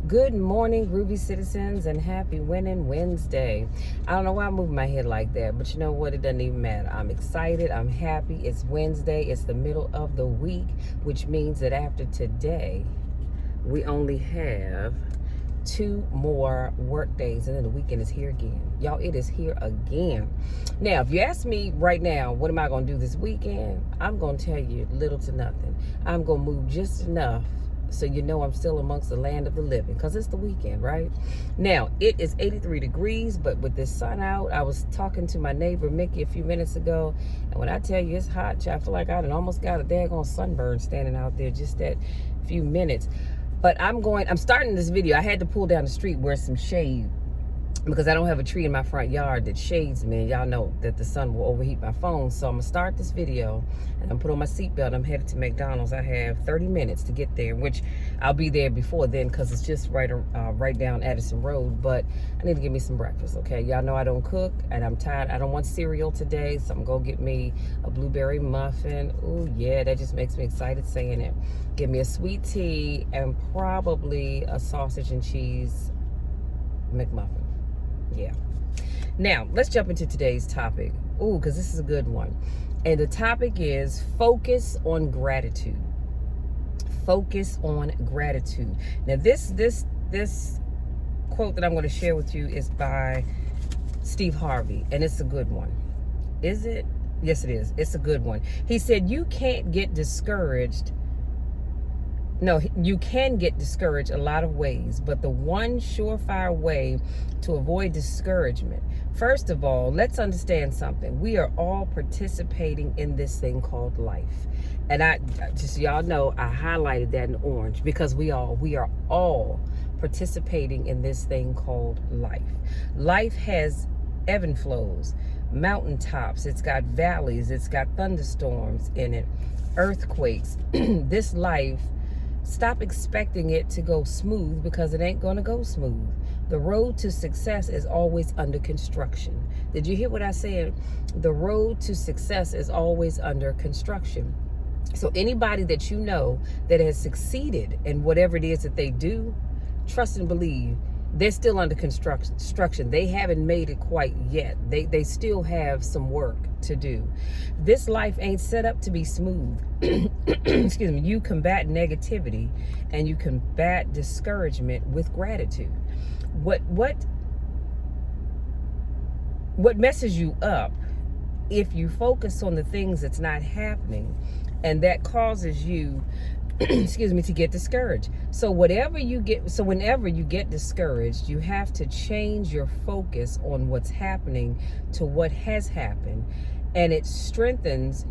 Good morning, groovy citizens, and happy Winning Wednesday. I don't know why I'm moving my head like that, but you know what? It doesn't even matter. I'm excited. I'm happy. It's Wednesday. It's the middle of the week, which means that after today, we only have 2 more work days, and then the weekend is here again. Y'all, it is here again. Now, if you ask me right now, what am I going to do this weekend? I'm going to tell you little to nothing. I'm going to move just enough so you know I'm still amongst the land of the living, because it's the weekend, right? Now, it is 83 degrees, but with this sun out, I was talking to my neighbor Mickey a few minutes ago, and when I tell you it's hot, I feel like I almost got a daggone sunburn standing out there just that few minutes. But I'm starting this video. I had to pull down the street where some shade, because I don't have a tree in my front yard that shades me. And y'all know that the sun will overheat my phone. So I'm gonna start this video and I'm put on my seatbelt. I'm headed to McDonald's. I have 30 minutes to get there, which I'll be there before then because it's just right down Addison Road. But I need to get me some breakfast, okay? Y'all know I don't cook and I'm tired. I don't want cereal today, so I'm gonna get me a blueberry muffin. Ooh, yeah, that just makes me excited saying it. Give me a sweet tea and probably a sausage and cheese McMuffin. Yeah. Now, let's jump into today's topic. Ooh, because this is a good one. And the topic is focus on gratitude. Focus on gratitude. Now, this quote that I'm going to share with you is by Steve Harvey, and it's a good one. Is it? Yes, it is. It's a good one. He said, you can't get discouraged. No, you can get discouraged a lot of ways, but the one surefire way to avoid discouragement, first of all, let's understand something. We are all participating in this thing called life. And I just, y'all know, I highlighted that in orange because we are all participating in this thing called life. Life has ebb and flows, mountaintops, it's got valleys, it's got thunderstorms in it, earthquakes. This life, stop expecting it to go smooth, because it ain't going to go smooth. The road to success is always under construction. Did you hear what I said? The road to success is always under construction. So anybody that you know that has succeeded in whatever it is that they do, trust and believe, they're still under construction. They haven't made it quite yet. They still have some work to do. This life ain't set up to be smooth. Excuse me. You combat negativity and you combat discouragement with gratitude. What messes you up if you focus on the things that's not happening, and that causes you excuse me, to get discouraged. So whenever you get discouraged, you have to change your focus on what's happening to what has happened, and it strengthens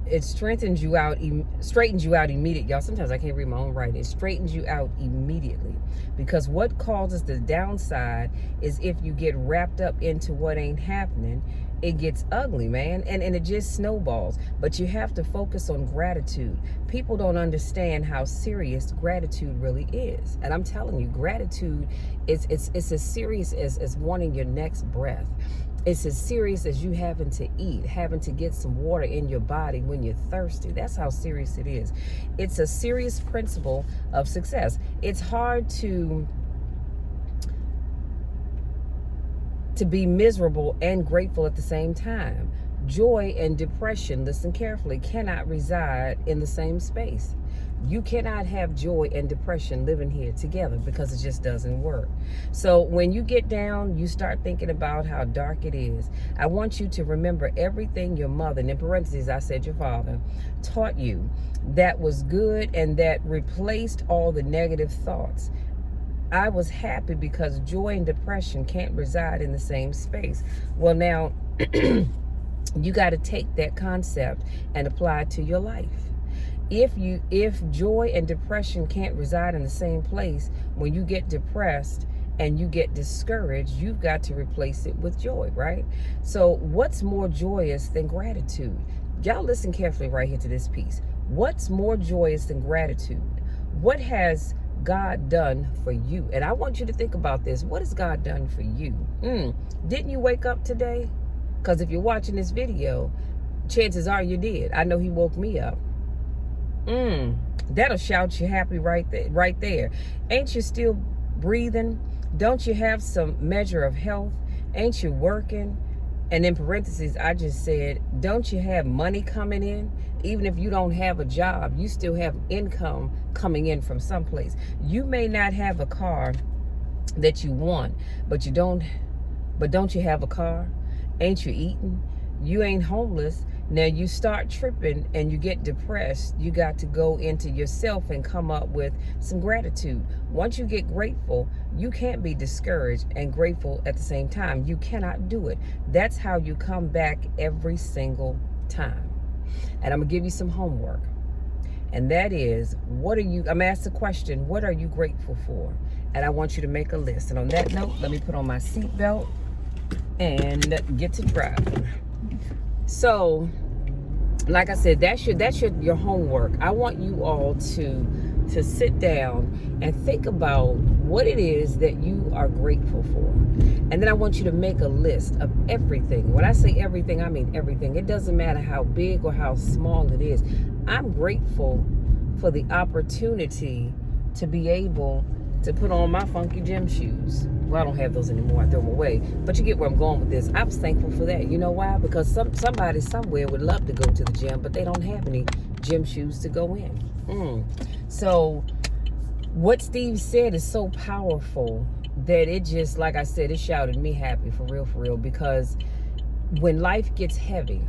it straightens you out immediately. Y'all, sometimes I can't read my own writing. It straightens you out immediately, because what causes the downside is if you get wrapped up into what ain't happening, it gets ugly, man, and it just snowballs. But you have to focus on gratitude. People don't understand how serious gratitude really is, and I'm telling you, gratitude is as serious as wanting your next breath. It's as serious as you having to eat, having to get some water in your body when you're thirsty. That's how serious it is. It's a serious principle of success. It's hard to be miserable and grateful at the same time. Joy and depression, listen carefully, cannot reside in the same space. You cannot have joy and depression living here together, because it just doesn't work. So when you get down, you start thinking about how dark it is. I want you to remember everything your mother, and in parentheses I said your father, taught you that was good and that replaced all the negative thoughts. I was happy because joy and depression can't reside in the same space. Well, now you got to take that concept and apply it to your life. If joy and depression can't reside in the same place, when you get depressed and you get discouraged, you've got to replace it with joy, right? So what's more joyous than gratitude? Y'all listen carefully right here to this piece. What's more joyous than gratitude? What has God done for you? And I want you to think about this. What has God done for you? Didn't you wake up today? Because if you're watching this video, chances are you did. I know he woke me up. That'll shout you happy right there, right there. Ain't you still breathing? Don't you have some measure of health? Ain't you working? And in parentheses, I just said, don't you have money coming in? Even if you don't have a job, you still have income coming in from someplace. You may not have a car that you want, but don't you have a car? Ain't you eating? You ain't homeless. Now you start tripping and you get depressed. You got to go into yourself and come up with some gratitude. Once you get grateful, you can't be discouraged and grateful at the same time. You cannot do it. That's how you come back every single time. And I'm gonna give you some homework. And that is, I'm asked the question, what are you grateful for? And I want you to make a list. And on that note, let me put on my seatbelt and get to driving. So, like I said, that's your homework. I want you all to sit down and think about what it is that you are grateful for. And then I want you to make a list of everything. When I say everything, I mean everything. It doesn't matter how big or how small it is. I'm grateful for the opportunity to be able to put on my funky gym shoes. Well, I don't have those anymore. I throw them away. But you get where I'm going with this. I was thankful for that. You know why? Because somebody somewhere would love to go to the gym, but they don't have any gym shoes to go in. So what Steve said is so powerful that it just, like I said, it shouted me happy, for real, because when life gets heavy,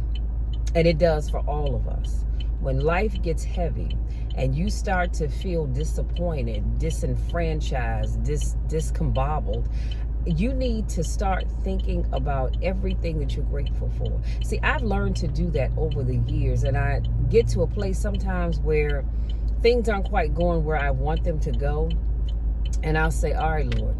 and it does for all of us, when life gets heavy and you start to feel disappointed, disenfranchised, discombobbled, you need to start thinking about everything that you're grateful for. See, I've learned to do that over the years, and I get to a place sometimes where things aren't quite going where I want them to go, and I'll say, all right, Lord,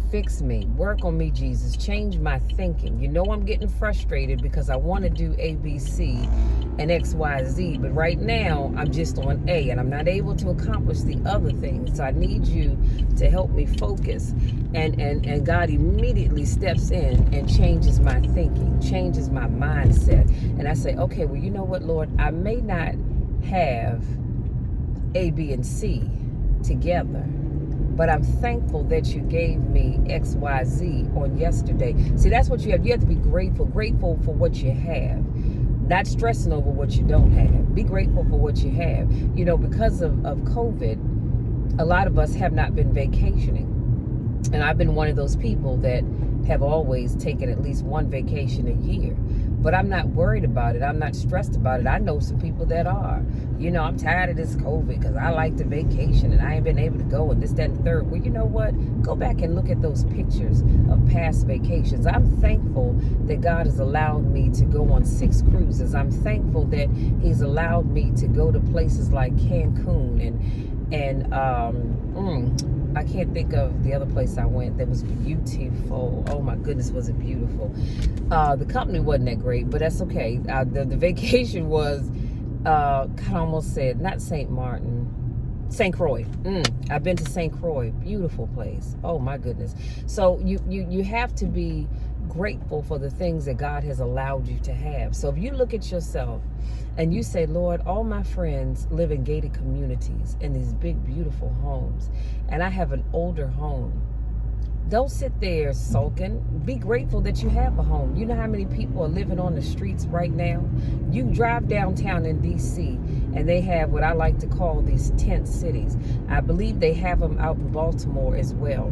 fix me, work on me, Jesus, change my thinking. You know, I'm getting frustrated because I want to do A, B, C, and X, Y, Z, but right now I'm just on A, and I'm not able to accomplish the other things. So I need you to help me focus. And God immediately steps in and changes my thinking, changes my mindset. And I say, okay, well, you know what, Lord, I may not have A, B, and C together, but I'm thankful that you gave me X, Y, Z on yesterday. See, that's what you have. You have to be grateful for what you have. Not stressing over what you don't have. Be grateful for what you have. You know, because of COVID, a lot of us have not been vacationing. And I've been one of those people that have always taken at least one vacation a year. But I'm not worried about it. I'm not stressed about it. I know some people that are. You know, I'm tired of this COVID because I like to vacation and I ain't been able to go and this, that, and the third. Well, you know what? Go back and look at those pictures of past vacations. I'm thankful that God has allowed me to go on 6 cruises. I'm thankful that He's allowed me to go to places like Cancun and I can't think of the other place I went that was beautiful. Oh my goodness, was it beautiful. The company wasn't that great, but that's okay. The vacation was, kind of almost said, not St. Martin, St. Croix. I've been to St. Croix, beautiful place. Oh my goodness. So you have to be grateful for the things that God has allowed you to have. So if you look at yourself and you say, Lord, all my friends live in gated communities in these big, beautiful homes, and I have an older home. Don't sit there sulking. Be grateful that you have a home. You know how many people are living on the streets right now? You drive downtown in D.C. and they have what I like to call these tent cities. I believe they have them out in Baltimore as well,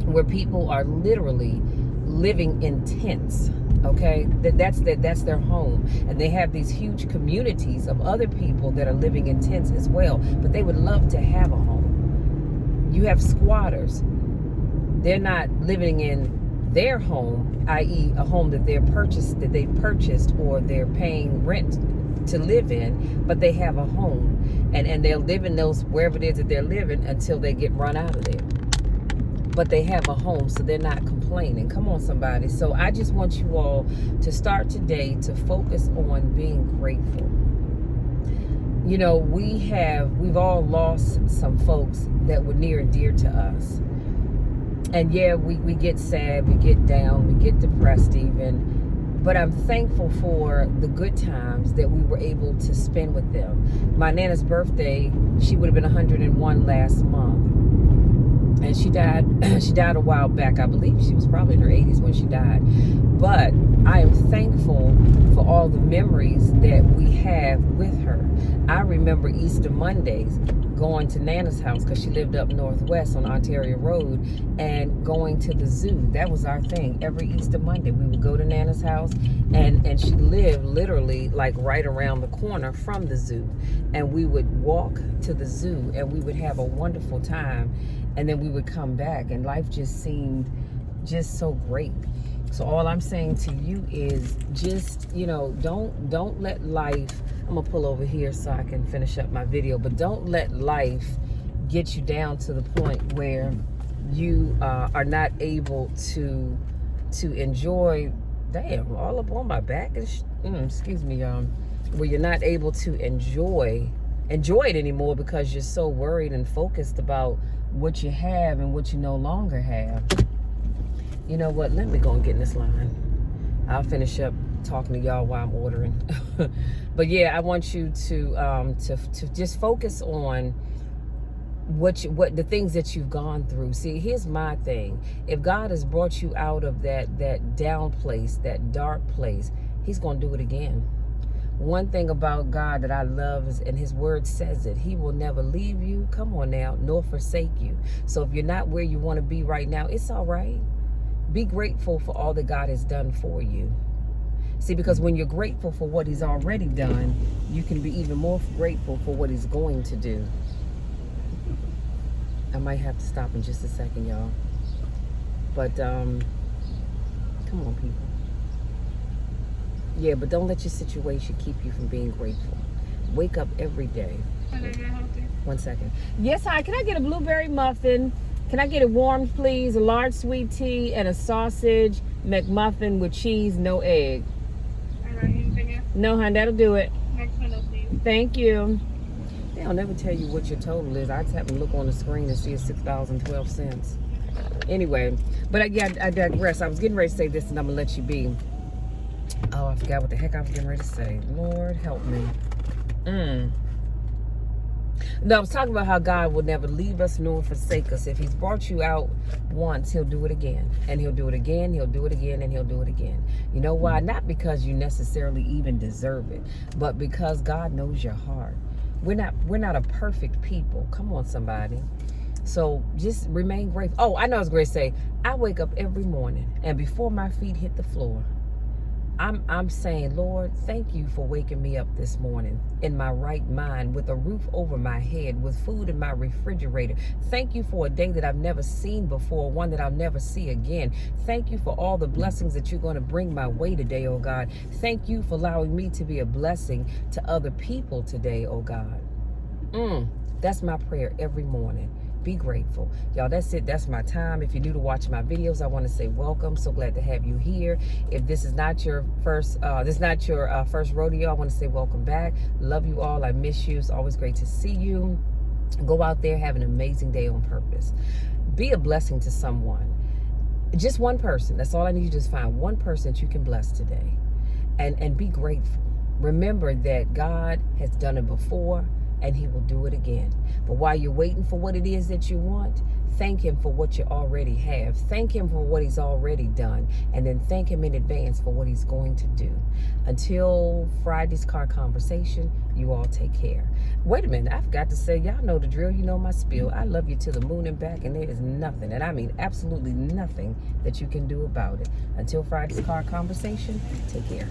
where people are literally living in tents. Okay, that's their home, and they have these huge communities of other people that are living in tents as well, but they would love to have a home. You have squatters. They're not living in their home, i.e. a home that they've purchased or they're paying rent to live in, but they have a home, and they'll live in those wherever it is that they're living until they get run out of there. But they have a home, so they're not complaining. Come on, somebody. So I just want you all to start today to focus on being grateful. You know, we've all lost some folks that were near and dear to us. And yeah, we get sad, we get down, we get depressed even. But I'm thankful for the good times that we were able to spend with them. My Nana's birthday, she would have been 101 last month. And she died a while back. I believe she was probably in her 80s when she died. But I am thankful for all the memories that we have with her. I remember Easter Mondays going to Nana's house because she lived up northwest on Ontario Road, and going to the zoo. That was our thing. Every Easter Monday we would go to Nana's house, and she lived literally like right around the corner from the zoo, and we would walk to the zoo and we would have a wonderful time, and then we would come back, and life just seemed just so great. So all I'm saying to you is just, don't let life, I'm gonna pull over here so I can finish up my video, but don't let life get you down to the point where you are not able to enjoy, damn, all up on my back, excuse me, y'all, where you're not able to enjoy it anymore because you're so worried and focused about what you have and what you no longer have. You know what? Let me go and get in this line. I'll finish up talking to y'all while I'm ordering. But yeah, I want you to just focus on what the things that you've gone through. See, here's my thing. If God has brought you out of that down place, that dark place, He's gonna do it again. One thing about God that I love is, and His word says it, He will never leave you, come on now, nor forsake you. So if you're not where you want to be right now, it's all right. Be grateful for all that God has done for you. See, because when you're grateful for what He's already done, you can be even more grateful for what He's going to do. I might have to stop in just a second, y'all. But, come on, people. Yeah, but don't let your situation keep you from being grateful. Wake up every day. One second. Yes, hi. Can I get a blueberry muffin? Can I get it warmed, please? A large sweet tea and a sausage McMuffin with cheese, no egg. All right, anything else? No, hon, that'll do it. Next window, please. Thank you. They'll never tell you what your total is. I just happen to look on the screen and see it's $6.12. Anyway, but I digress. I was getting ready to say this, and I'm gonna let you be. Oh, I forgot what the heck I was getting ready to say. Lord help me. No, I was talking about how God will never leave us nor forsake us. If He's brought you out once, He'll do it again. And He'll do it again, He'll do it again, and He'll do it again. You know why? Not because you necessarily even deserve it, but because God knows your heart. We're not a perfect people. Come on, somebody. So just remain grateful. Oh, I know I was going to say, I wake up every morning, and before my feet hit the floor, I'm saying, Lord, thank you for waking me up this morning in my right mind, with a roof over my head, with food in my refrigerator. Thank you for a day that I've never seen before, one that I'll never see again. Thank you for all the blessings that you're going to bring my way today, oh God. Thank you for allowing me to be a blessing to other people today, oh God. That's my prayer every morning. Be grateful. Y'all, that's it. That's my time. If you're new to watching my videos, I want to say welcome. So glad to have you here. If this is not your first first rodeo, I want to say welcome back. Love you all. I miss you. It's always great to see you. Go out there, have an amazing day on purpose. Be a blessing to someone. Just one person. That's all I need you to just find one person that you can bless today. And be grateful. Remember that God has done it before, and He will do it again. But while you're waiting for what it is that you want, thank Him for what you already have. Thank Him for what He's already done. And then thank Him in advance for what He's going to do. Until Friday's car conversation, you all take care. Wait a minute, I forgot to say, y'all know the drill. You know my spiel. I love you to the moon and back, and there is nothing, and I mean absolutely nothing, that you can do about it. Until Friday's car conversation, take care.